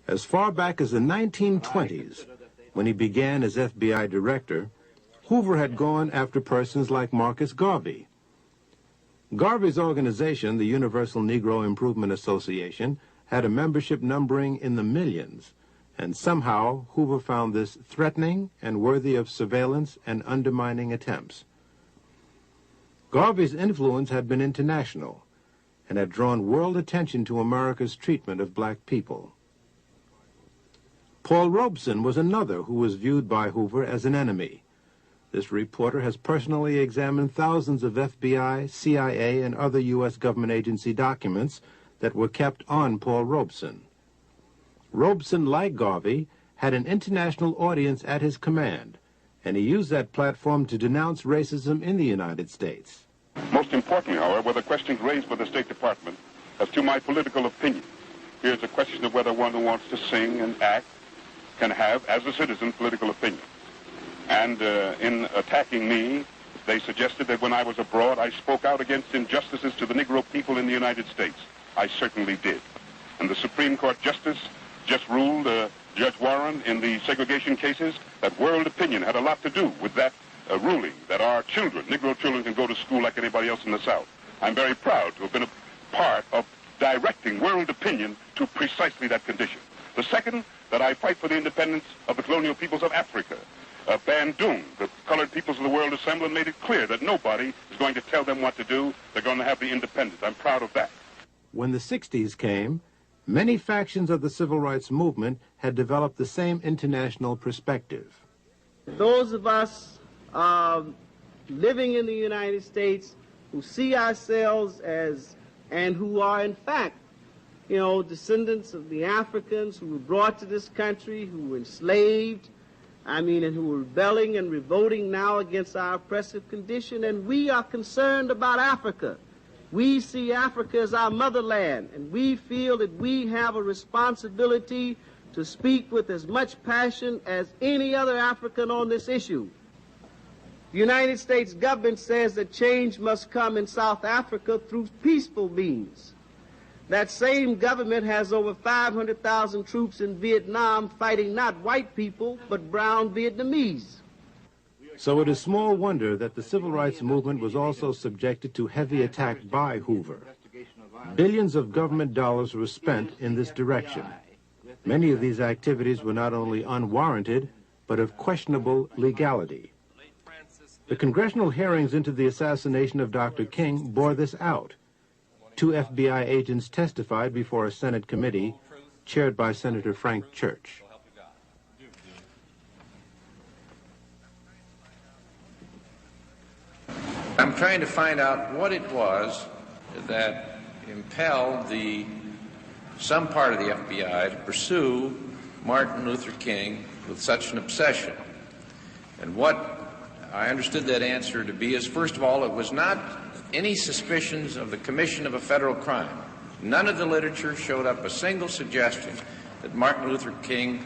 As far back as the 1920s, when he began as FBI director, Hoover had gone after persons like Marcus Garvey. Garvey's organization, the Universal Negro Improvement Association, had a membership numbering in the millions, and somehow Hoover found this threatening and worthy of surveillance and undermining attempts. Garvey's influence had been international and had drawn world attention to America's treatment of black people. Paul Robeson was another who was viewed by Hoover as an enemy. This reporter has personally examined thousands of FBI, CIA, and other U.S. government agency documents that were kept on Paul Robeson. Robeson, like Garvey, had an international audience at his command, and he used that platform to denounce racism in the United States. Most importantly, however, were the questions raised by the State Department as to my political opinion. Here's a question of whether one who wants to sing and act can have, as a citizen, political opinion. And in attacking me, they suggested that when I was abroad, I spoke out against injustices to the Negro people in the United States. I certainly did. And the Supreme Court Justice just ruled, Judge Warren, in the segregation cases, that world opinion had a lot to do with that ruling, that our children, Negro children, can go to school like anybody else in the South. I'm very proud to have been a part of directing world opinion to precisely that condition. The second, that I fight for the independence of the colonial peoples of Africa. Bandung, the colored peoples of the world assembled and made it clear that nobody is going to tell them what to do. They're going to have the independence. I'm proud of that. When the 60s came, many factions of the civil rights movement had developed the same international perspective. Those of us living in the United States who see ourselves as, and who are in fact, descendants of the Africans who were brought to this country, who were enslaved, and who were rebelling and revolting now against our oppressive condition, and we are concerned about Africa. We see Africa as our motherland, and we feel that we have a responsibility to speak with as much passion as any other African on this issue. The United States government says that change must come in South Africa through peaceful means. That same government has over 500,000 troops in Vietnam fighting not white people, but brown Vietnamese. So it is small wonder that the civil rights movement was also subjected to heavy attack by Hoover. Billions of government dollars were spent in this direction. Many of these activities were not only unwarranted, but of questionable legality. The congressional hearings into the assassination of Dr. King bore this out. 2 FBI agents testified before a Senate committee chaired by Senator Frank Church. I'm trying to find out what it was that impelled some part of the FBI to pursue Martin Luther King with such an obsession. And what I understood that answer to be is, first of all, it was not any suspicions of the commission of a federal crime. None of the literature showed up a single suggestion that Martin Luther King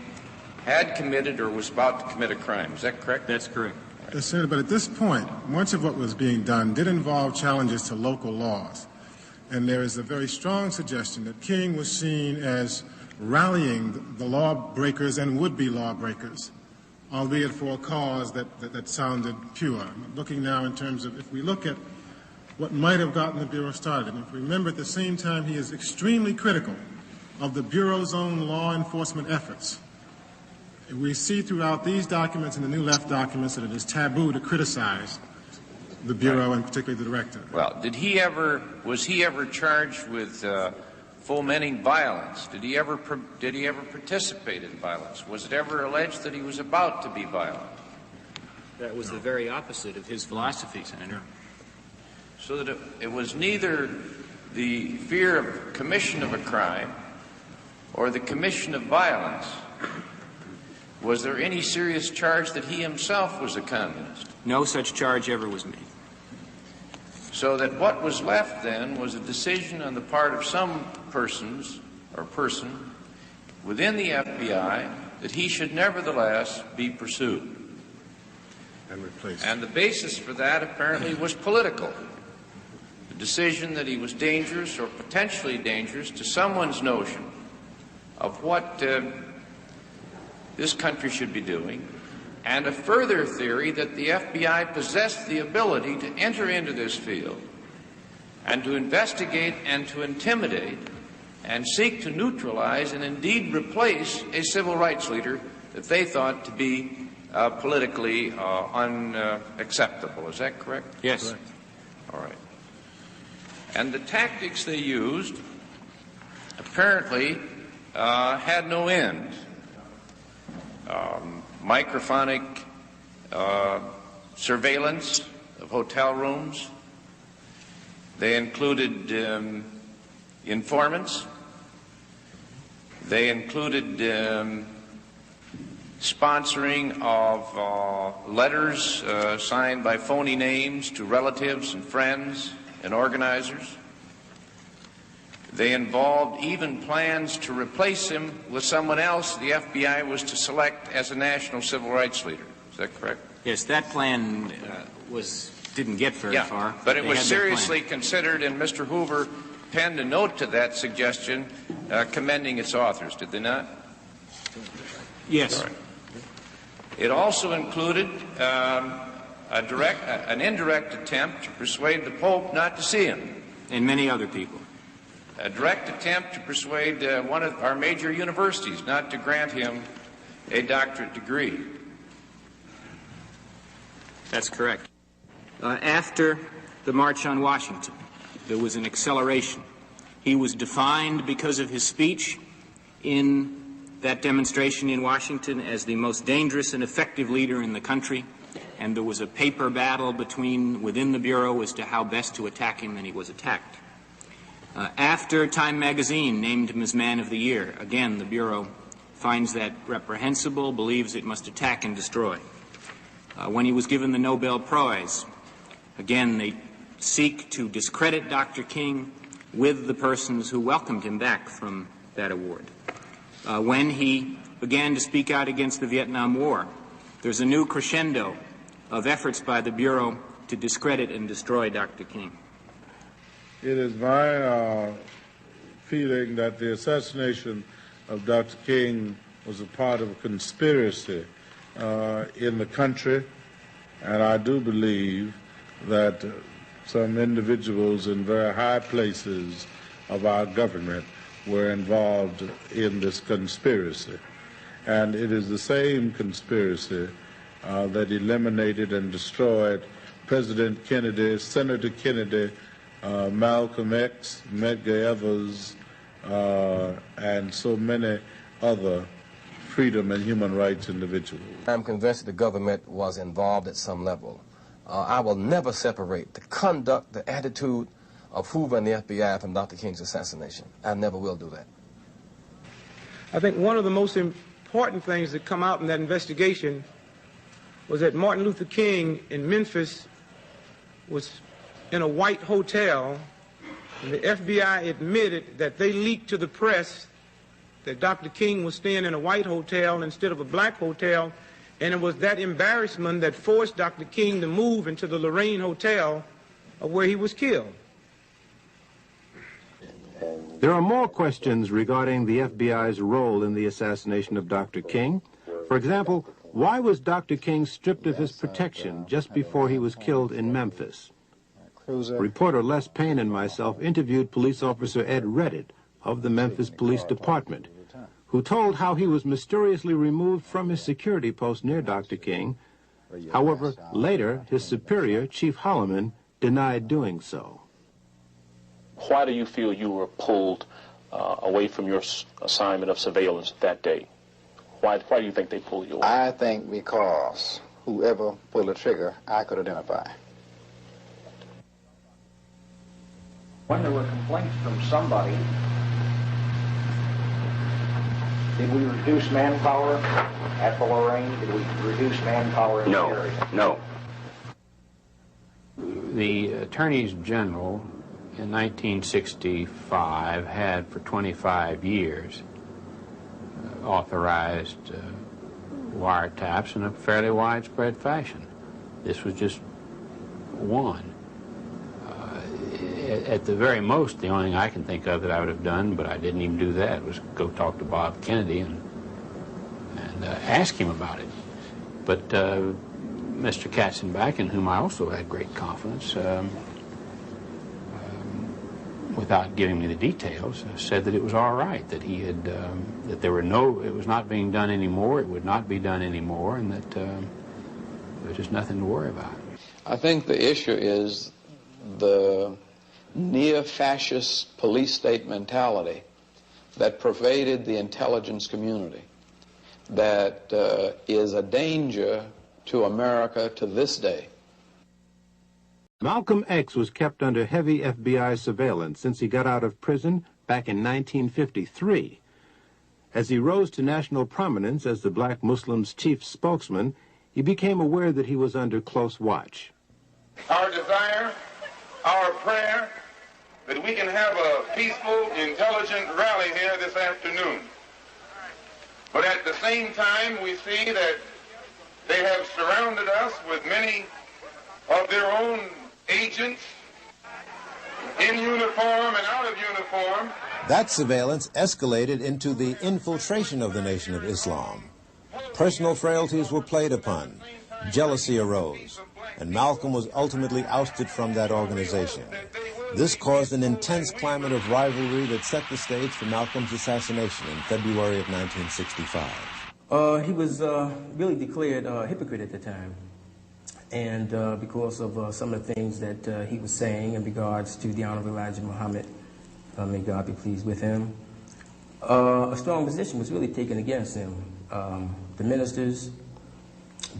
had committed or was about to commit a crime. Is that correct? That's correct. Yes, Senator, but at this point, much of what was being done did involve challenges to local laws. And there is a very strong suggestion that King was seen as rallying the lawbreakers and would-be lawbreakers, albeit for a cause that sounded pure. I'm looking now in terms of, if we look at what might have gotten the Bureau started, and if we remember at the same time he is extremely critical of the Bureau's own law enforcement efforts. We see throughout these documents and the New Left documents that it is taboo to criticize the Bureau and particularly the director. Well, was he ever charged with fomenting violence? Did he ever participate in violence? Was it ever alleged that he was about to be violent? That was the very opposite of his philosophy, Senator. So that it was neither the fear of commission of a crime or the commission of violence. Was there any serious charge that he himself was a communist? No such charge ever was made. So that what was left then was a decision on the part of some persons or person within the FBI that he should nevertheless be pursued. And replaced. And the basis for that apparently was political. The decision that he was dangerous or potentially dangerous to someone's notion of what this country should be doing, and a further theory that the FBI possessed the ability to enter into this field and to investigate and to intimidate and seek to neutralize and indeed replace a civil rights leader that they thought to be politically unacceptable. Is that correct? Yes. Correct. All right. And the tactics they used apparently had no end. Microphonic surveillance of hotel rooms. They included informants. They included sponsoring of letters signed by phony names to relatives and friends and organizers. They involved even plans to replace him with someone else the FBI was to select as a national civil rights leader. Is that correct? Yes, that plan didn't get very far. But it was seriously considered, and Mr. Hoover penned a note to that suggestion commending its authors, did they not? Yes. Right. It also included an indirect attempt to persuade the Pope not to see him. And many other people. A direct attempt to persuade one of our major universities not to grant him a doctorate degree. That's correct. After the March on Washington, there was an acceleration. He was defined because of his speech in that demonstration in Washington as the most dangerous and effective leader in the country, and there was a paper battle within the Bureau as to how best to attack him, and he was attacked. After Time magazine named him as Man of the Year, again, the Bureau finds that reprehensible, believes it must attack and destroy. When he was given the Nobel Prize, again, they seek to discredit Dr. King with the persons who welcomed him back from that award. When he began to speak out against the Vietnam War, there's a new crescendo of efforts by the Bureau to discredit and destroy Dr. King. It is my feeling that the assassination of Dr. King was a part of a conspiracy in the country, and I do believe that some individuals in very high places of our government were involved in this conspiracy. And it is the same conspiracy that eliminated and destroyed President Kennedy, Senator Kennedy, Malcolm X, Medgar Evers, and so many other freedom and human rights individuals. I'm convinced that the government was involved at some level. I will never separate the conduct, the attitude of Hoover and the FBI from Dr. King's assassination. I never will do that. I think one of the most important things that come out in that investigation was that Martin Luther King in Memphis was in a white hotel, and the FBI admitted that they leaked to the press that Dr. King was staying in a white hotel instead of a black hotel, and it was that embarrassment that forced Dr. King to move into the Lorraine Hotel where he was killed. There are more questions regarding the FBI's role in the assassination of Dr. King. For example, why was Dr. King stripped of his protection just before he was killed in Memphis? Reporter Les Payne and myself interviewed police officer Ed Reddit of the Memphis Police Department, who told how he was mysteriously removed from his security post near Dr. King. However, later, his superior, Chief Holloman, denied doing so. Why do you feel you were pulled away from your assignment of surveillance that day? Why do you think they pulled you away? I think because whoever pulled the trigger, I could identify. When there were complaints from somebody, did we reduce manpower at the Lorraine? Did we reduce manpower in the area? No. The attorneys general in 1965 had for 25 years authorized wiretaps in a fairly widespread fashion. This was just one. at the very most, the only thing I can think of that I would have done, but I didn't even do that, was go talk to Bob Kennedy and ask him about it. But Mr. Katzenbach, in whom I also had great confidence, without giving me the details, said that it was all right, that he had, that there were it was not being done anymore, it would not be done anymore, and that there was just nothing to worry about. I think the issue is the neo-fascist police state mentality that pervaded the intelligence community, that is a danger to America to this day. Malcolm X was kept under heavy FBI surveillance since he got out of prison back in 1953. As he rose to national prominence as the Black Muslims' chief spokesman, he became aware that he was under close watch. Our desire, our prayer, that we can have a peaceful, intelligent rally here this afternoon. But at the same time, we see that they have surrounded us with many of their own agents, in uniform and out of uniform. That surveillance escalated into the infiltration of the Nation of Islam. Personal frailties were played upon, jealousy arose, and Malcolm was ultimately ousted from that organization. This caused an intense climate of rivalry that set the stage for Malcolm's assassination in February of 1965. He was really declared a hypocrite at the time. And because of some of the things that he was saying in regards to the Honorable Elijah Muhammad, may God be pleased with him, a strong position was really taken against him. The ministers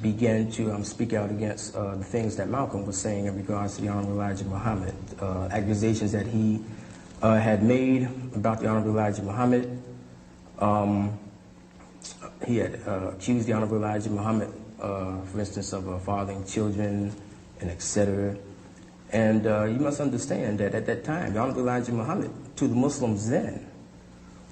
began to speak out against the things that Malcolm was saying in regards to the Honorable Elijah Muhammad, accusations that he had made about the Honorable Elijah Muhammad. He had accused the Honorable Elijah Muhammad, for instance, of fathering children and etc. And you must understand that at that time, the Honorable Elijah Muhammad, to the Muslims then,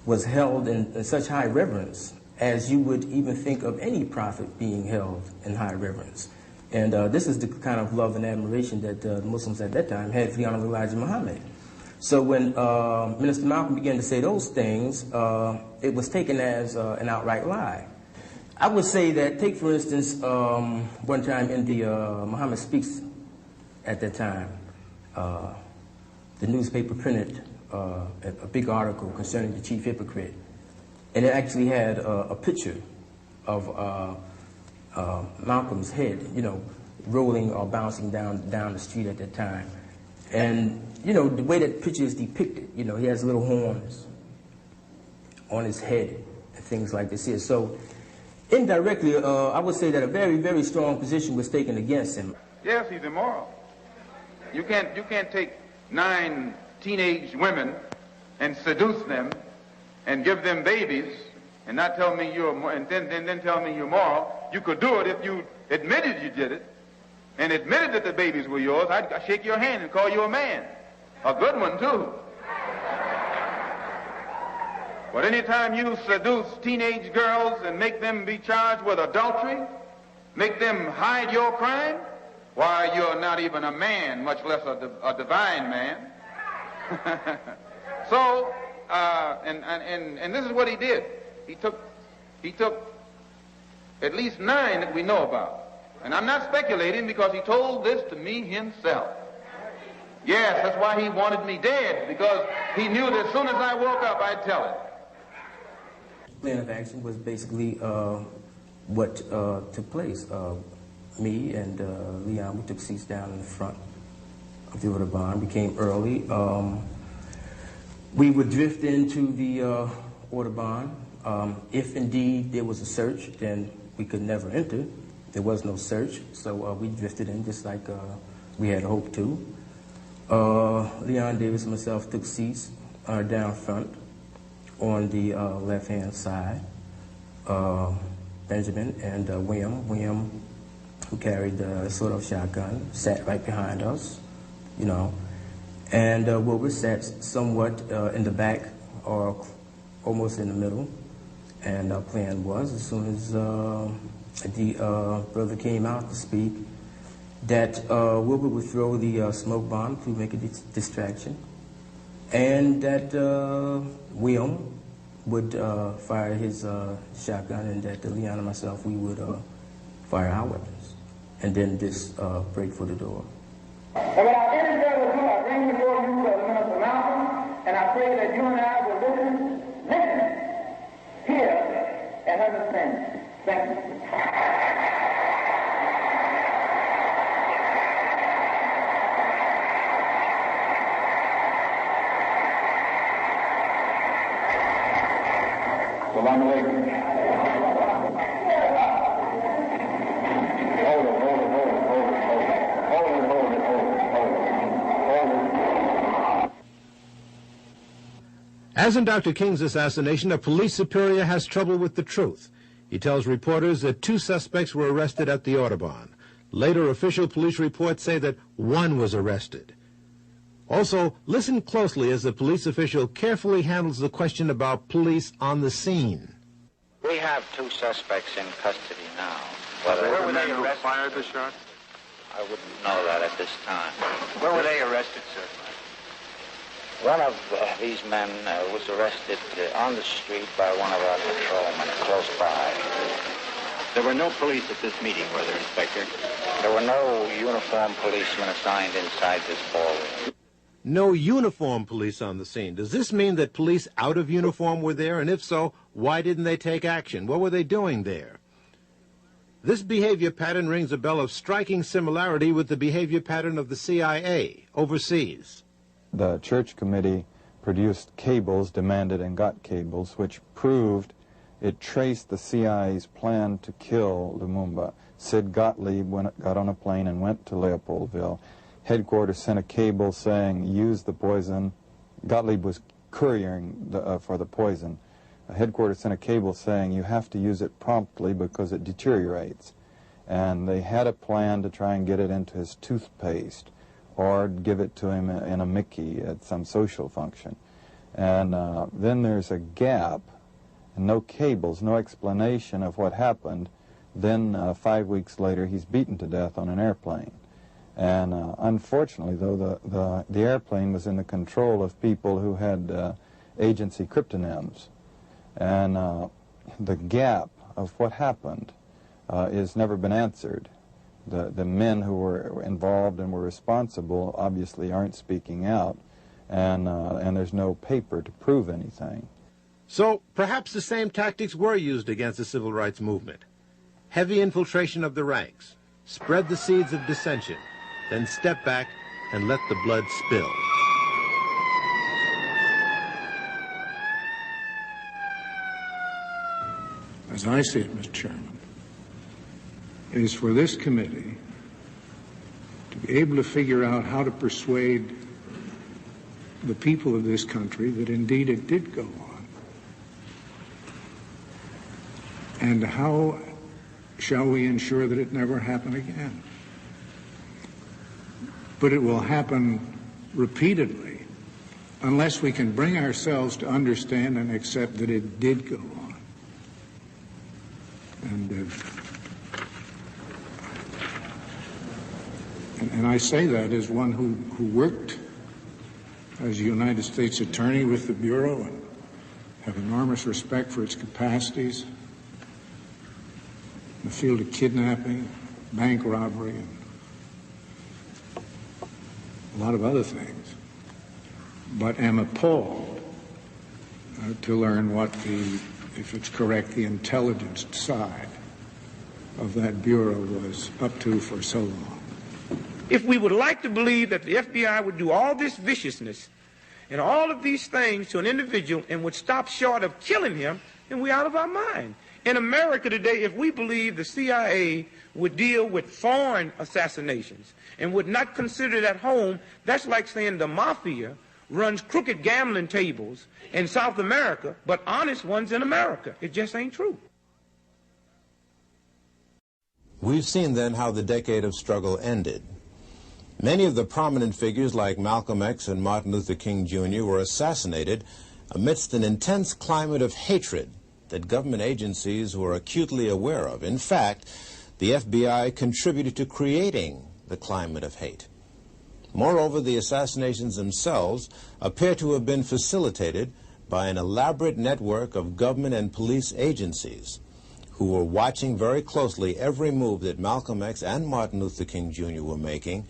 was held in such high reverence as you would even think of any prophet being held in high reverence. And this is the kind of love and admiration that the Muslims at that time had for the Honorable Elijah Muhammad. So when Minister Malcolm began to say those things, it was taken as an outright lie. I would say that, take for instance, one time in the Muhammad Speaks at that time, the newspaper printed a big article concerning the chief hypocrite. And it actually had a picture of Malcolm's head, you know, rolling or bouncing down the street at that time. And, you know, the way that picture is depicted, you know, he has little horns on his head and things like this here. So indirectly, I would say that a very, very strong position was taken against him. Yes, he's immoral. You can't take 9 teenage women and seduce them and give them babies and not tell me you're and then tell me you're moral. You could do it if you admitted you did it and admitted that the babies were yours. I'd shake your hand and call you a man, a good one too. But anytime you seduce teenage girls and make them be charged with adultery, make them hide your crime, why, you're not even a man, much less a divine man. So, and this is what he did. He took at least 9 that we know about. And I'm not speculating because he told this to me himself. Yes, that's why he wanted me dead, because he knew that as soon as I woke up, I'd tell it. Plan of action was basically what took place. Me and Leon, we took seats down in the front of the Audubon. We came early. We would drift into the Audubon. If indeed there was a search, then we could never enter. There was no search, so we drifted in just like we had hoped to. Leon Davis and myself took seats down front on the left-hand side. Benjamin and William, who carried the sort-of shotgun, sat right behind us, you know. And Wilbur sat somewhat in the back or almost in the middle. And our plan was, as soon as the brother came out to speak, that Wilbur would throw the smoke bomb to make a distraction, and that William would fire his shotgun, and that Leon and myself, we would fire our weapons, and then this break for the door. And without any further ado, I bring before you Minister Malcolm, and I pray that you and I will listen, hear, and understand. Thank you. Salam alaikum. As in Dr. King's assassination, a police superior has trouble with the truth. He tells reporters that 2 suspects were arrested at the Audubon. Later, official police reports say that 1 was arrested. Also, listen closely as the police official carefully handles the question about police on the scene. We have 2 suspects in custody now. Where were they arrested? Who fired the shot? I wouldn't know that at this time. Where were they arrested, sir? One of these men was arrested on the street by one of our patrolmen close by. There were no police at this meeting, were there, Inspector? There were no uniformed policemen assigned inside this ballroom. No uniformed police on the scene. Does this mean that police out of uniform were there? And if so, why didn't they take action? What were they doing there? This behavior pattern rings a bell of striking similarity with the behavior pattern of the CIA overseas. The church committee produced cables, demanded and got cables, which proved it traced the CIA's plan to kill Lumumba. Sid Gottlieb got on a plane and went to Leopoldville. Headquarters sent a cable saying, use the poison. Gottlieb was couriering for the poison. Headquarters sent a cable saying, you have to use it promptly because it deteriorates. And they had a plan to try and get it into his toothpaste, or give it to him in a Mickey at some social function. And then there's a gap, and no cables, no explanation of what happened. Then 5 weeks later, he's beaten to death on an airplane. And unfortunately, though, the airplane was in the control of people who had agency cryptonyms. And the gap of what happened has never been answered. The men who were involved and were responsible obviously aren't speaking out, and there's no paper to prove anything. So perhaps the same tactics were used against the civil rights movement. Heavy infiltration of the ranks, spread the seeds of dissension, then step back and let the blood spill. As I see it, Mr. Chairman, it is for this committee to be able to figure out how to persuade the people of this country that indeed it did go on. And how shall we ensure that it never happen again? But it will happen repeatedly unless we can bring ourselves to understand and accept that it did go on. And I say that as one who worked as a United States attorney with the Bureau and have enormous respect for its capacities in the field of kidnapping, bank robbery, and a lot of other things, but am appalled to learn what if it's correct, the intelligence side of that Bureau was up to for so long. If we would like to believe that the FBI would do all this viciousness and all of these things to an individual and would stop short of killing him, then we're out of our mind. In America today, if we believe the CIA would deal with foreign assassinations and would not consider it at home, that's like saying the mafia runs crooked gambling tables in South America, but honest ones in America. It just ain't true. We've seen then how the decade of struggle ended. Many of the prominent figures like Malcolm X and Martin Luther King Jr. were assassinated amidst an intense climate of hatred that government agencies were acutely aware of. In fact, the FBI contributed to creating the climate of hate. Moreover, the assassinations themselves appear to have been facilitated by an elaborate network of government and police agencies who were watching very closely every move that Malcolm X and Martin Luther King Jr. were making,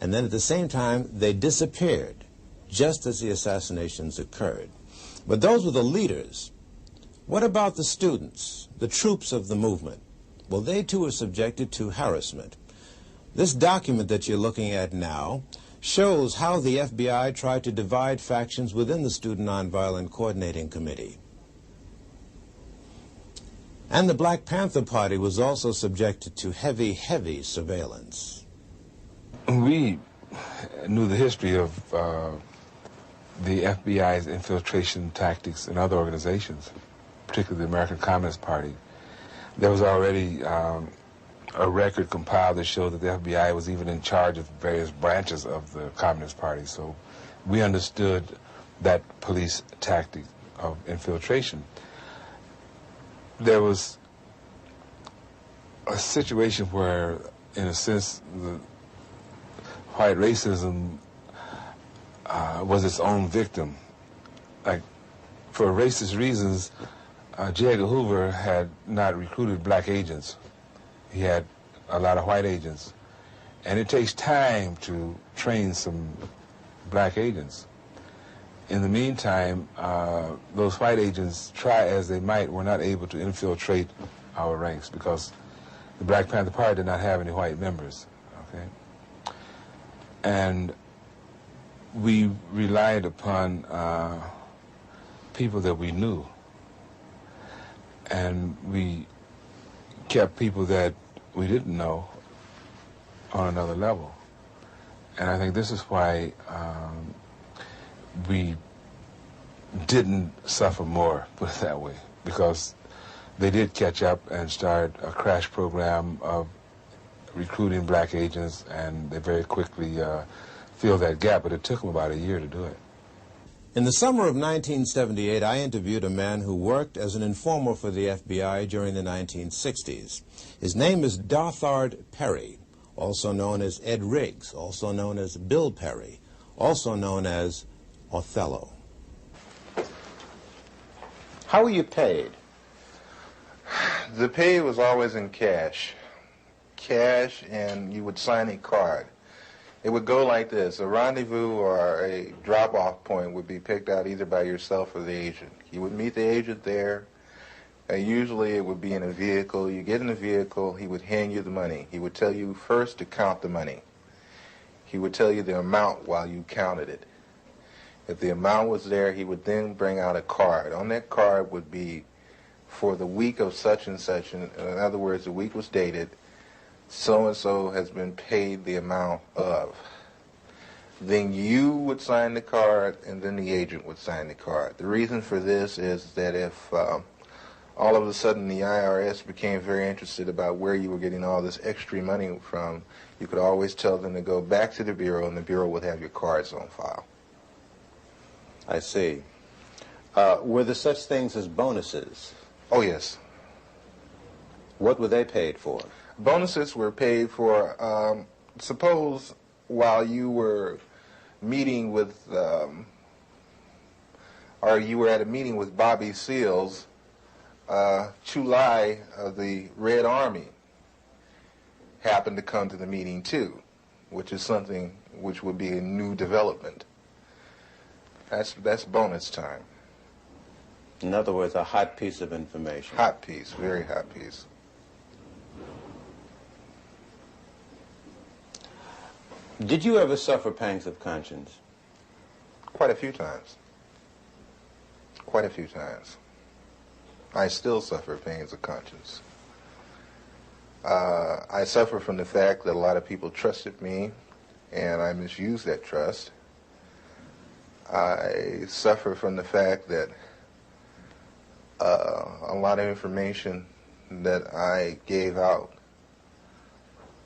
and then at the same time they disappeared just as the assassinations occurred. But those were the leaders. What about the students, the troops of the movement? Well, they too are subjected to harassment. This document that you're looking at now shows how the FBI tried to divide factions within the Student Nonviolent Coordinating Committee. And the Black Panther Party was also subjected to heavy, heavy surveillance. We knew the history of the FBI's infiltration tactics in other organizations, particularly the American Communist Party. There was already a record compiled that showed that the FBI was even in charge of various branches of the Communist Party. So we understood that police tactic of infiltration. There was a situation where, in a sense, the white racism was its own victim. Like, for racist reasons, J. Edgar Hoover had not recruited black agents. He had a lot of white agents. And it takes time to train some black agents. In the meantime, those white agents, try as they might, were not able to infiltrate our ranks because the Black Panther Party did not have any white members, okay? And we relied upon people that we knew. And we kept people that we didn't know on another level. And I think this is why we didn't suffer more, put it that way, because they did catch up and start a crash program of recruiting black agents, and they very quickly filled that gap, but it took them about a year to do it. In the summer of 1978, I interviewed a man who worked as an informer for the FBI during the 1960s. His name is Dothard Perry, also known as Ed Riggs, also known as Bill Perry, also known as Othello. How were you paid? The pay was always in cash. Cash, and you would sign a card. It would go like this. A rendezvous or a drop-off point would be picked out either by yourself or the agent. You would meet the agent there. Usually it would be in a vehicle. You get in the vehicle, he would hand you the money. He would tell you first to count the money. He would tell you the amount while you counted it. If the amount was there, he would then bring out a card. On that card would be for the week of such and such. In other words, the week was dated. So-and-so has been paid the amount of. Then you would sign the card, and then the agent would sign the card. The reason for this is that if all of a sudden the IRS became very interested about where you were getting all this extra money from, you could always tell them to go back to the Bureau, and the Bureau would have your cards on file. I see. Were there such things as bonuses? Oh, yes. What were they paid for? Bonuses were paid for, suppose while you were meeting with, or you were at a meeting with Bobby Seals, Chu Lai of the Red Army happened to come to the meeting too, which is something which would be a new development. That's bonus time. In other words, a hot piece of information. Hot piece, very hot piece. Did you ever suffer pangs of conscience? Quite a few times. Quite a few times. I still suffer pains of conscience. I suffer from the fact that a lot of people trusted me, and I misused that trust. I suffer from the fact that a lot of information that I gave out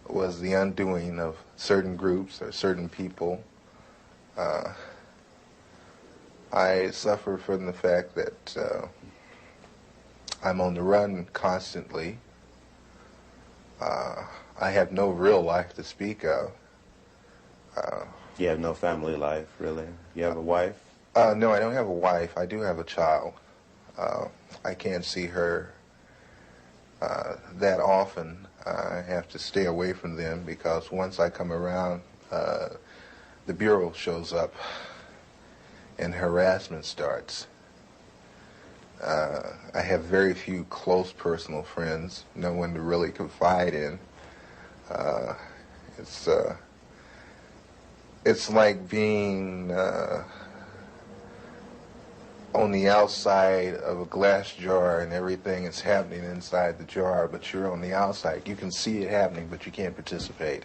was the undoing of certain groups or certain people. I suffer from the fact that I'm on the run constantly. I have no real life to speak of. You have no family life, really? You have a wife? No, I don't have a wife. I do have a child. I can't see her that often. I have to stay away from them because once I come around, the Bureau shows up and harassment starts. I have very few close personal friends, no one to really confide in. It's like being on the outside of a glass jar and everything is happening inside the jar, but you're on the outside. You can see it happening, but you can't participate.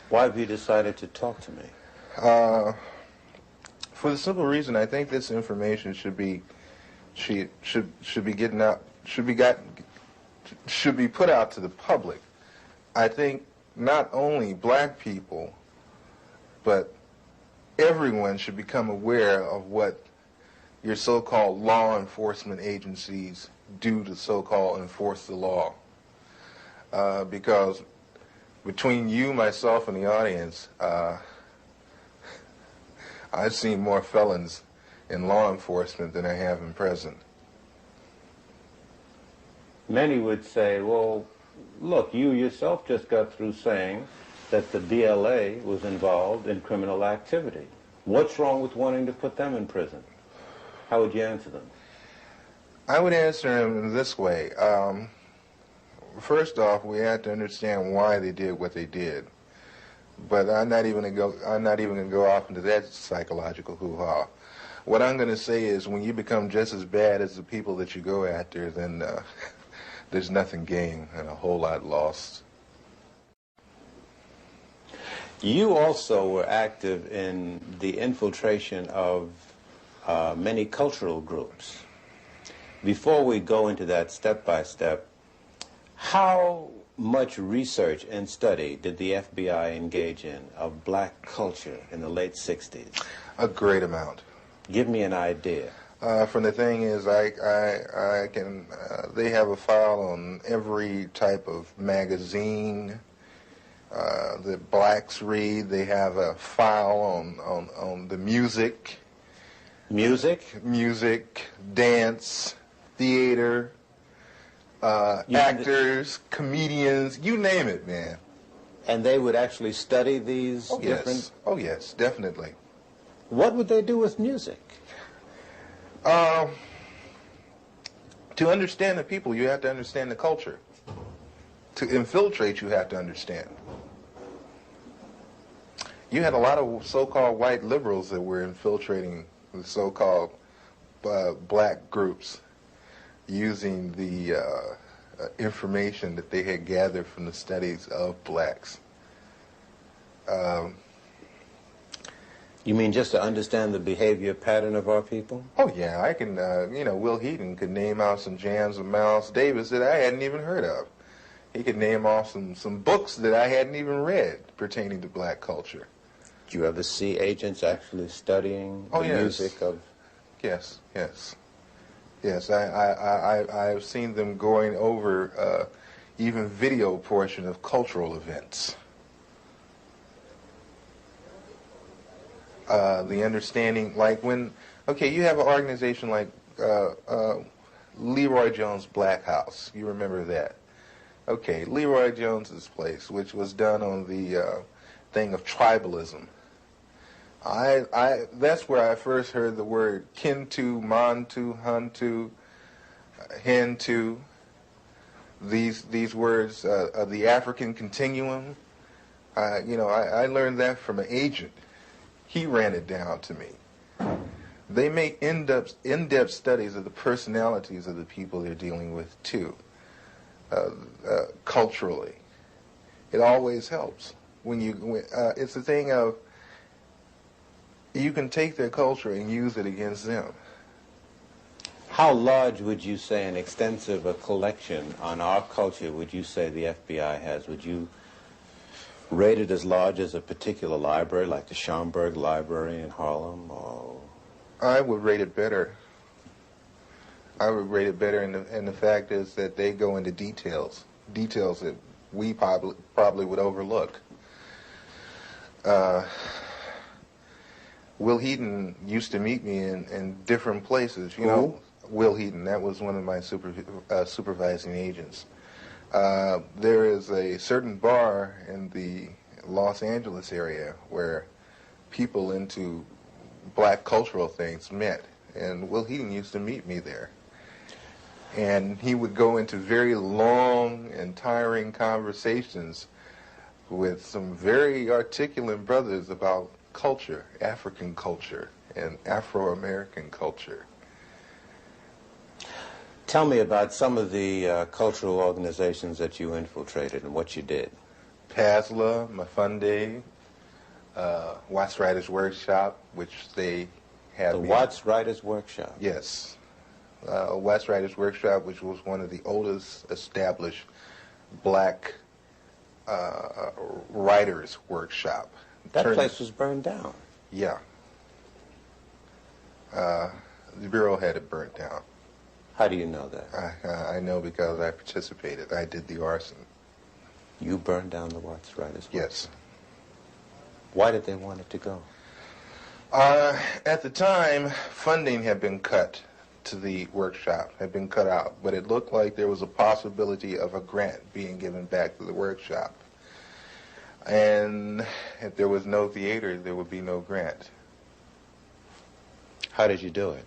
Why have you decided to talk to me? For the simple reason, I think this information should be getting out, should be put out to the public. I think not only black people, but everyone should become aware of what your so-called law enforcement agencies do to so-called enforce the law. Because between you, myself, and the audience, I've seen more felons in law enforcement than I have in prison. Many would say, well, look, you yourself just got through saying that the DLA was involved in criminal activity. What's wrong with wanting to put them in prison? How would you answer them? I would answer them this way. First off, we have to understand why they did what they did. But I'm not even going to go off into that psychological hoo-ha. What I'm going to say is when you become just as bad as the people that you go after, then there's nothing gained and a whole lot lost. You also were active in the infiltration of many cultural groups. Before we go into that step by step, how much research and study did the FBI engage in of black culture in the late 60s? A great amount. Give me an idea. From the thing is, I can. They have a file on every type of magazine that blacks read. They have a file on the music. Music, dance, theater, actors, comedians, you name it, man. And they would actually study these different... Yes. Oh, yes, definitely. What would they do with music? To understand the people, you have to understand the culture. To infiltrate, you have to understand. You had a lot of so-called white liberals that were infiltrating the so-called black groups using the information that they had gathered from the studies of blacks. You mean just to understand the behavior pattern of our people? Oh, yeah. I can, Will Heaton could name out some jams of Miles Davis that I hadn't even heard of. He could name off some books that I hadn't even read pertaining to black culture. Did you ever see agents actually studying the music of... Yes. Yes, I've seen them going over even video portion of cultural events. The understanding, like when, you have an organization like Leroy Jones Black House. You remember that? Okay, Leroy Jones's place, which was done on the thing of tribalism. That's where I first heard the word Kintu, Mantu, Huntu, Hentu. These words of the African continuum. I learned that from an agent. He ran it down to me. They make in-depth studies of the personalities of the people they're dealing with too. Culturally, it always helps when it's a thing of you can take their culture and use it against them. How large would you say an extensive collection on our culture would you say the FBI has? Would you rate it as large as a particular library, like the Schomburg Library in Harlem? Or... I would rate it better. And the fact is that they go into details that we probably would overlook. Will Heaton used to meet me in different places. You know, Will Heaton, that was one of my supervising agents. There is a certain bar in the Los Angeles area where people into black cultural things met, and Will Heaton used to meet me there. And he would go into very long and tiring conversations with some very articulate brothers about culture, African culture, and Afro-American culture. Tell me about some of the cultural organizations that you infiltrated and what you did. PASLA, Mafunde, Watts Writers Workshop, which they had. The Watts Writers Workshop? Yes. Watts Writers Workshop, which was one of the oldest established black writers' workshop. That place was burned down. Yeah. The Bureau had it burnt down. How do you know that? I know because I participated. I did the arson. You burned down the Watts Writers Workshop? Yes. Why did they want it to go? At the time, funding had been cut to the workshop, had been cut out, but it looked like there was a possibility of a grant being given back to the workshop. And if there was no theater, there would be no grant. How did you do it?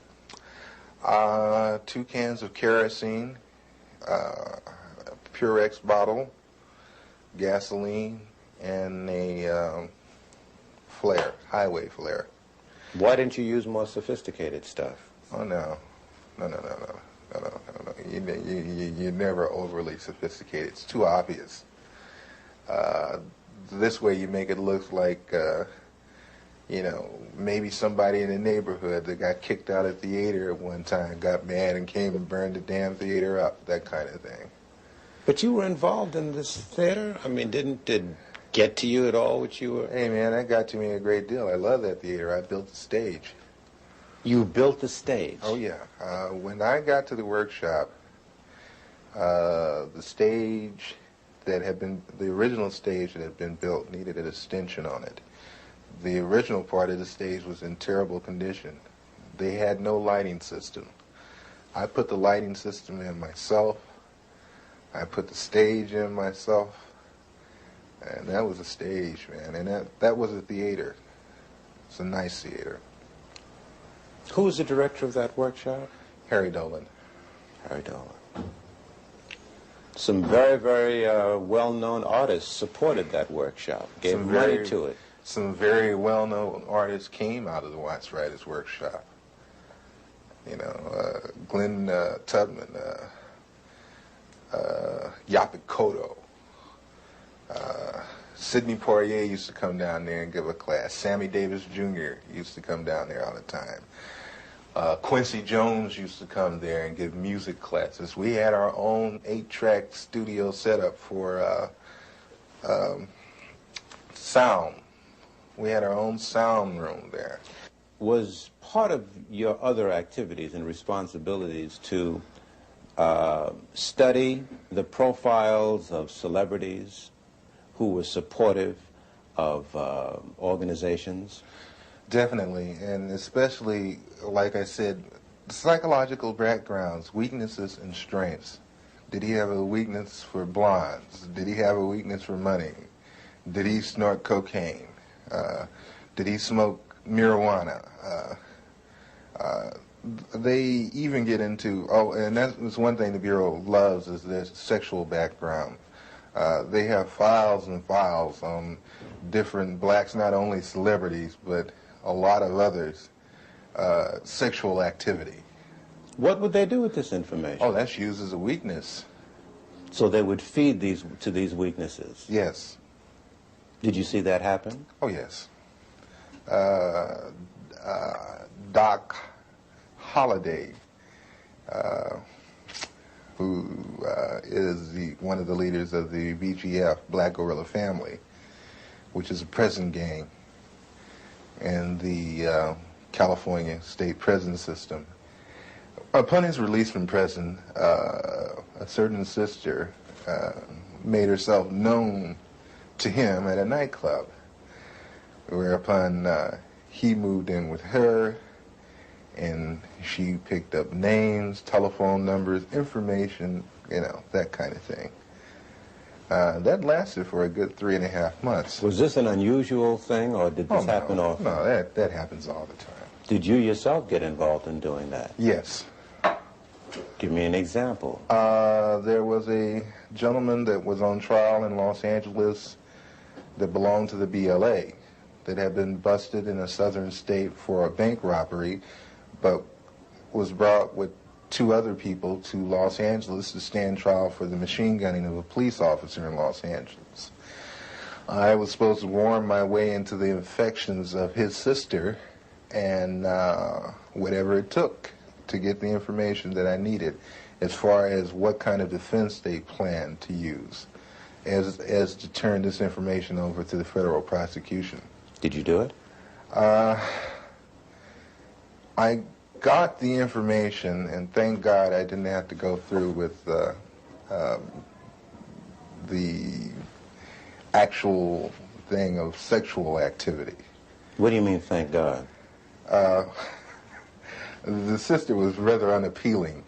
2 cans of kerosene, Purex bottle, gasoline, and a flare, highway flare. Why didn't you use more sophisticated stuff? Oh, no. No. You're never overly sophisticated. It's too obvious. This way you make it look like, you know, maybe somebody in the neighborhood that got kicked out of theater at one time got mad and came and burned the damn theater up, that kind of thing. But you were involved in this theater? I mean, didn't it get to you at all what you were? Hey, man, that got to me a great deal. I love that theater. I built the stage. You built the stage? Oh, yeah. When I got to the workshop, the stage that had been, the original stage that had been built needed an extension on it. The original part of the stage was in terrible condition. They had no lighting system. I put the lighting system in myself. I put the stage in myself. And that was a stage, man. And that was a theater. It's a nice theater. Who was the director of that workshop? Harry Dolan. Harry Dolan. Some very, very well-known artists supported that workshop, gave money to it. Some very well-known artists came out of the Watts Writers Workshop. You know, Glenn Tubman, Yaphet Kotto. Sidney Poitier used to come down there and give a class. Sammy Davis Jr. used to come down there all the time. Quincy Jones used to come there and give music classes. We had our own 8-track studio setup for sound. We had our own sound room there. Was part of your other activities and responsibilities to study the profiles of celebrities who were supportive of organizations? Definitely, and especially, like I said, psychological backgrounds, weaknesses and strengths. Did he have a weakness for blondes? Did he have a weakness for money? Did he snort cocaine? Did he smoke marijuana? They even get into, and that's one thing the Bureau loves, is their sexual background. They have files and files on different blacks, not only celebrities, but a lot of others, sexual activity. What would they do with this information? Oh, that's used as a weakness. So they would feed to these weaknesses? Yes. Did you see that happen? Oh, yes. Doc Holliday, who is one of the leaders of the BGF, Black Guerrilla Family, which is a prison gang in the California state prison system. Upon his release from prison, a certain sister made herself known to him at a nightclub, whereupon he moved in with her, and she picked up names, telephone numbers, information, you know, that kind of thing. That lasted for a good 3.5 months. Was this an unusual thing, or did this happen often? No, that happens all the time. Did you yourself get involved in doing that? Yes. Give me an example. There was a gentleman that was on trial in Los Angeles that belonged to the BLA that had been busted in a southern state for a bank robbery, but was brought with 2 other people to Los Angeles to stand trial for the machine gunning of a police officer in Los Angeles. I was supposed to worm my way into the affections of his sister, and whatever it took to get the information that I needed as far as what kind of defense they planned to use as to turn this information over to the federal prosecution. Did you do it? I got the information, and thank God I didn't have to go through with the actual thing of sexual activity. What do you mean, thank God? The sister was rather unappealing.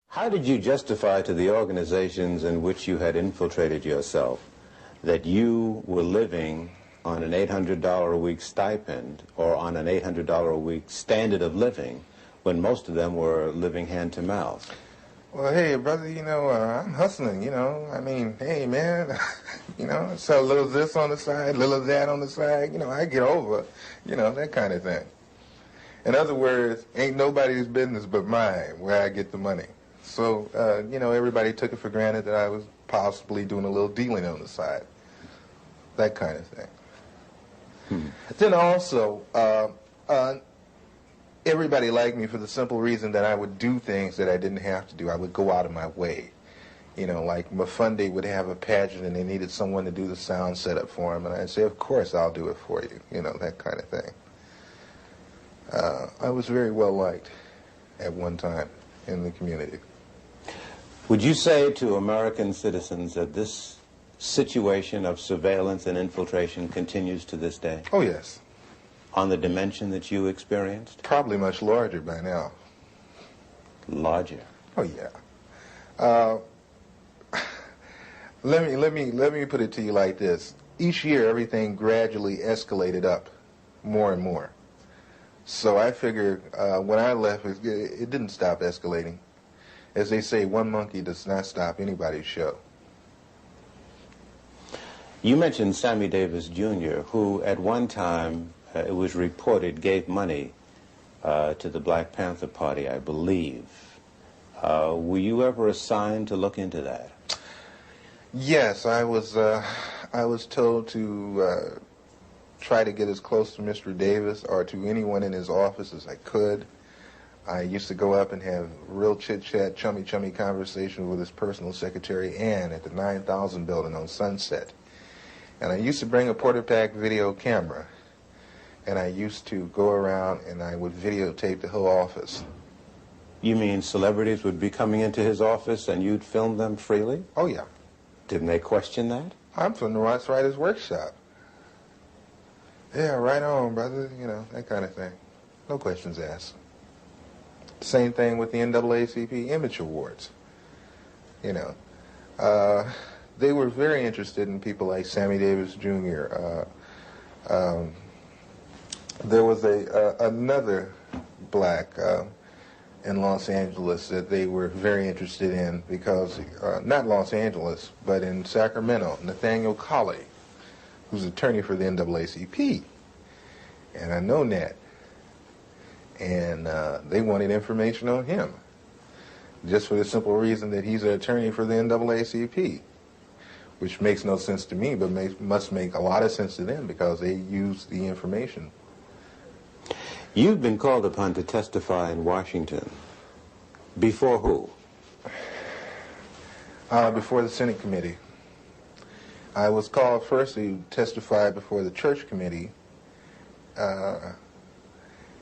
How did you justify to the organizations in which you had infiltrated yourself that you were living on an $800 a week stipend or on an $800 a week standard of living when most of them were living hand to mouth? Well, hey, brother, you know, I'm hustling, you know. I mean, hey, man, you know, sell a little of this on the side, a little of that on the side. You know, I get over, you know, that kind of thing. In other words, ain't nobody's business but mine where I get the money. So, you know, everybody took it for granted that I was possibly doing a little dealing on the side. That kind of thing. Then also, everybody liked me for the simple reason that I would do things that I didn't have to do. I would go out of my way. You know, like Mafunde would have a pageant and they needed someone to do the sound setup for him, and I'd say, of course, I'll do it for you. You know, that kind of thing. I was very well liked at one time in the community. Would you say to American citizens that this situation of surveillance and infiltration continues to this day? Oh, yes. On the dimension that you experienced? Probably much larger by now. Larger? Oh, yeah. Let me put it to you like this. Each year, everything gradually escalated up more and more. So I figured when I left, it didn't stop escalating. As they say, one monkey does not stop anybody's show. You mentioned Sammy Davis Jr., who at one time, it was reported, gave money to the Black Panther Party, I believe. Were you ever assigned to look into that? Yes, I was told to try to get as close to Mr. Davis or to anyone in his office as I could. I used to go up and have real chit-chat, chummy conversation with his personal secretary, Ann, at the 9000 building on Sunset. And I used to bring a Portapac video camera, and I used to go around and I would videotape the whole office. You mean celebrities would be coming into his office and you'd film them freely? Oh, yeah. Didn't they question that? I'm from the Ross Writers Workshop. Yeah, right on, brother, you know, that kind of thing. No questions asked. Same thing with the NAACP Image Awards. You know, they were very interested in people like Sammy Davis Jr. There was another black in Los Angeles that they were very interested in because, not Los Angeles, but in Sacramento, Nathaniel Colley, who's attorney for the NAACP. And I know Nat. And they wanted information on him, just for the simple reason that he's an attorney for the NAACP, which makes no sense to me, but must make a lot of sense to them because they use the information. You've been called upon to testify in Washington. Before who? Before the Senate Committee. I was called first to testify before the Church Committee,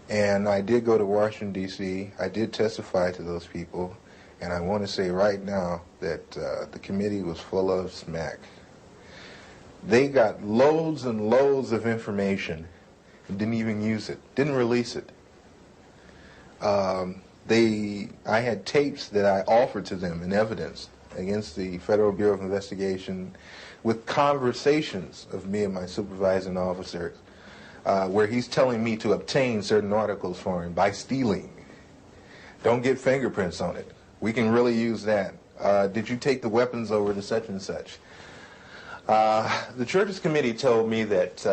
and I did go to Washington, D.C. I did testify to those people, And I want to say right now that the committee was full of smack. They got loads and loads of information and didn't even use it, didn't release it. I had tapes that I offered to them in evidence against the Federal Bureau of Investigation with conversations of me and my supervising officers where he's telling me to obtain certain articles for him by stealing. Don't get fingerprints on it. We can really use that. Did you take the weapons over to such and such? The Churches Committee told me that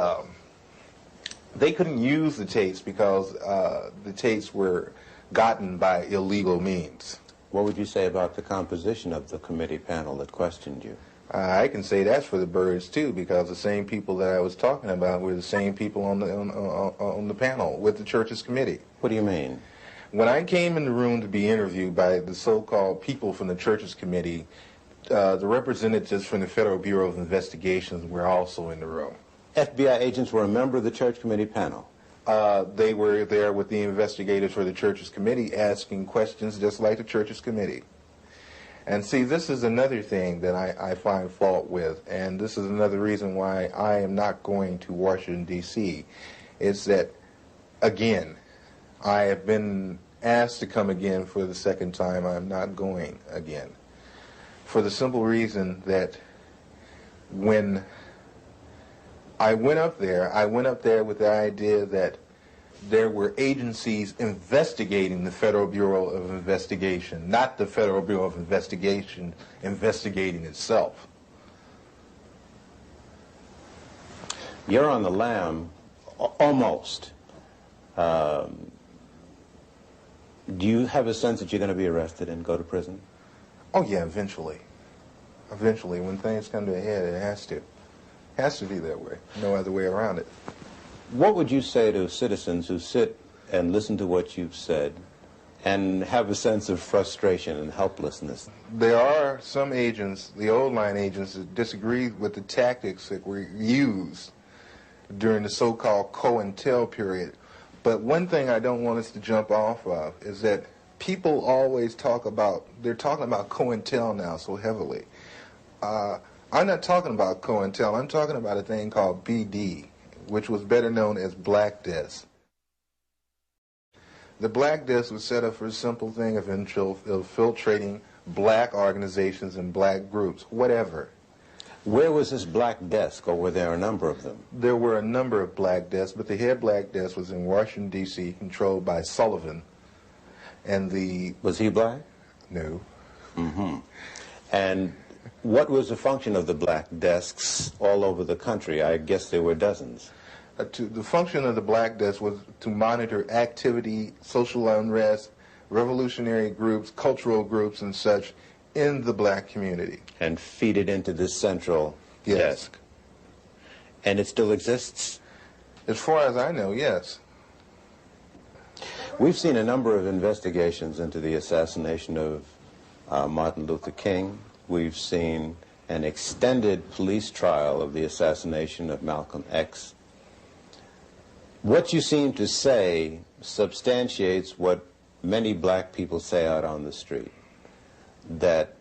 they couldn't use the tapes because the tapes were gotten by illegal means. What would you say about the composition of the committee panel that questioned you? I can say that's for the birds too, because the same people that I was talking about were the same people on the panel with the Churches Committee. What do you mean? When I came in the room to be interviewed by the so-called people from the Churches Committee, the representatives from the Federal Bureau of Investigations were also in the room. FBI agents were a member of the Church Committee panel? They were there with the investigators for the Churches Committee asking questions just like the Churches Committee. And see, this is another thing that I find fault with, and this is another reason why I am not going to Washington, D.C., is that, again, I have been asked to come again for the second time. I'm not going again. For the simple reason that when I went up there with the idea that there were agencies investigating the Federal Bureau of Investigation, not the Federal Bureau of Investigation investigating itself. You're on the lam, almost. Do you have a sense that you're going to be arrested and go to prison? Oh yeah, eventually. Eventually, when things come to a head, it has to. It has to be that way. No other way around it. What would you say to citizens who sit and listen to what you've said and have a sense of frustration and helplessness? There are some agents, the old line agents, that disagree with the tactics that were used during the so-called COINTEL period. But one thing I don't want us to jump off of is that people always talk about, they're talking about COINTEL now so heavily. I'm not talking about COINTEL, I'm talking about a thing called BD, which was better known as Black Death. The Black Death was set up for a simple thing of infiltrating black organizations and black groups, whatever. Where was this Black Desk, or were there a number of them? There were a number of Black Desks, but the head Black Desk was in Washington, D.C., controlled by Sullivan. And the... Was he black? No. Mm-hmm. And what was the function of the Black Desks all over the country? I guess there were dozens. The function of the Black Desk was to monitor activity, social unrest, revolutionary groups, cultural groups, and such in the black community. And feed it into this central desk. And it still exists? As far as I know, yes. We've seen a number of investigations into the assassination of Martin Luther King. We've seen an extended police trial of the assassination of Malcolm X. What you seem to say substantiates what many black people say out on the street, that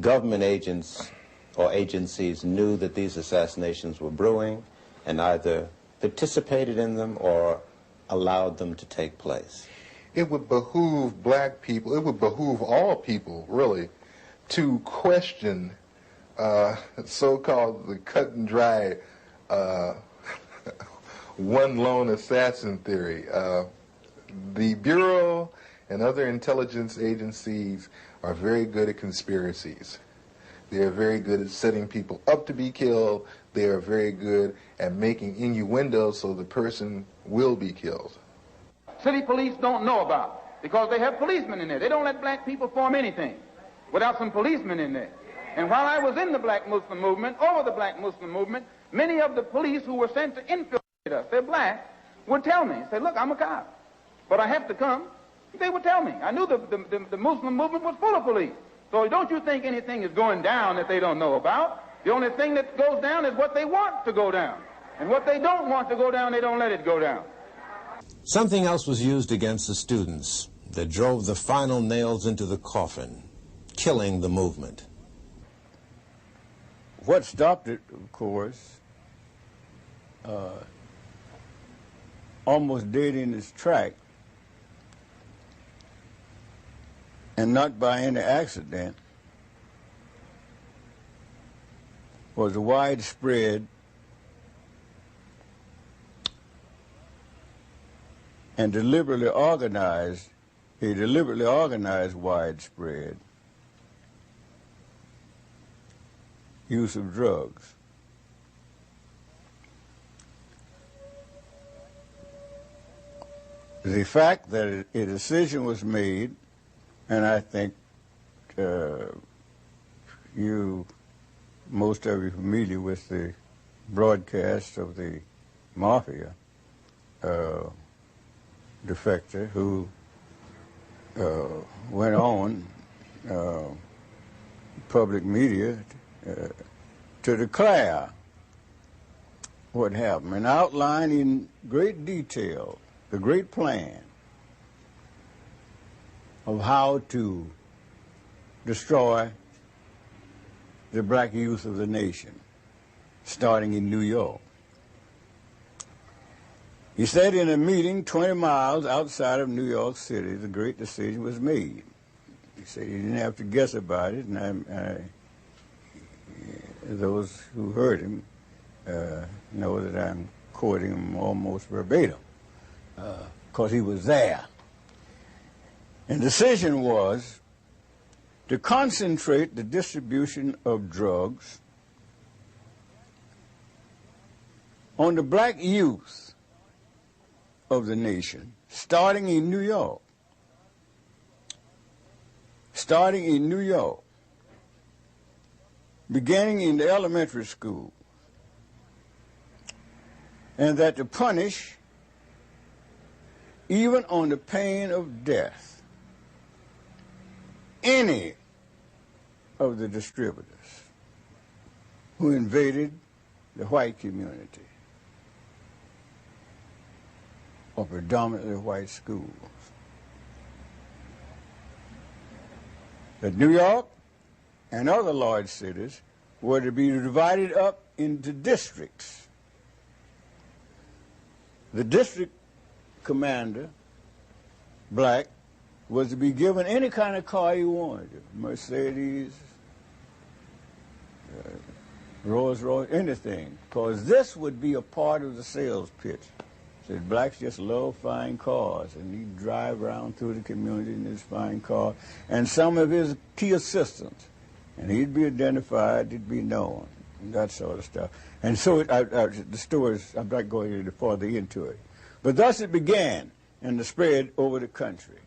government agents or agencies knew that these assassinations were brewing and either participated in them or allowed them to take place. It would behoove black people, it would behoove all people, really, to question so-called the cut and dry one lone assassin theory. The Bureau and other intelligence agencies are very good at conspiracies. They are very good at setting people up to be killed. They are very good at making innuendos so the person will be killed. City police don't know about, because they have policemen in there. They don't let black people form anything without some policemen in there. And while I was in the black Muslim movement, over the black Muslim movement, many of the police who were sent to infiltrate us, they're black, would tell me, say, look, I'm a cop, but I have to come. They would tell me. I knew the Muslim movement was full of police. So don't you think anything is going down that they don't know about. The only thing that goes down is what they want to go down. And what they don't want to go down, they don't let it go down. Something else was used against the students that drove the final nails into the coffin. killing the movement? What stopped it, of course, almost dead in its track, and not by any accident, was a widespread and deliberately organized widespread use of drugs. The fact that a decision was made, and I think most of you familiar with the broadcast of the mafia defector who went on public media to declare what happened and outline in great detail the great plan of how to destroy the black youth of the nation, starting in New York. He said in a meeting 20 miles outside of New York City, the great decision was made. He said he didn't have to guess about it, and those who heard him know that I'm quoting him almost verbatim, because he was there. And the decision was to concentrate the distribution of drugs on the black youth of the nation, starting in New York. Starting in New York, beginning in the elementary school, and that to punish, even on the pain of death, any of the distributors who invaded the white community or predominantly white schools. That New York and other large cities were to be divided up into districts. The district commander, black, was to be given any kind of car he wanted, Mercedes, Rolls Royce, anything, because this would be a part of the sales pitch. Said blacks just love fine cars, and he'd drive around through the community in his fine car, and some of his key assistants, and he'd be identified, he'd be known, and that sort of stuff. And so the stories, I'm not going any further into it. But thus it began, and the spread over the country.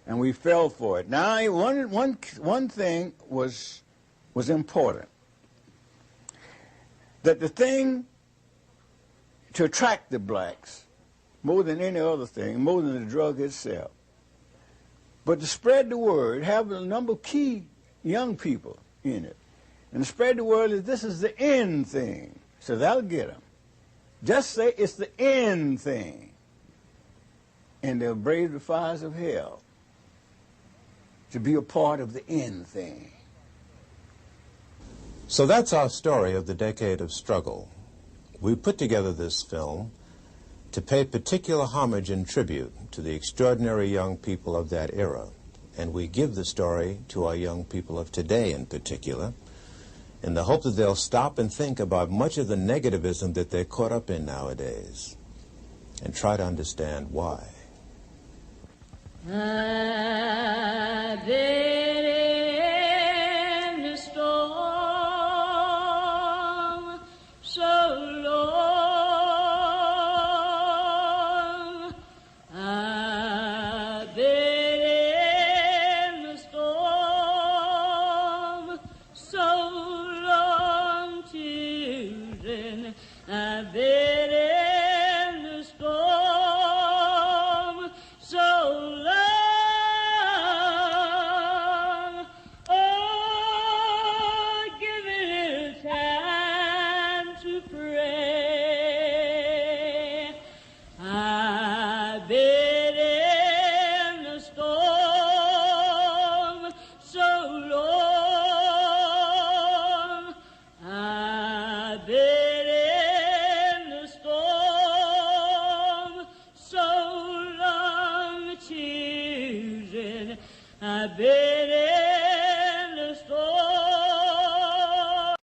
And we fell for it. Now, one thing was important. That the thing to attract the blacks, more than any other thing, more than the drug itself, but to spread the word, have a number of key young people in it, and to spread the word that this is the end thing. So that'll get them. Just say it's the end thing, and they'll brave the fires of hell to be a part of the end thing. So that's our story of the decade of struggle. We put together this film to pay particular homage and tribute to the extraordinary young people of that era. And we give the story to our young people of today in particular, in the hope that they'll stop and think about much of the negativism that they're caught up in nowadays, and try to understand why.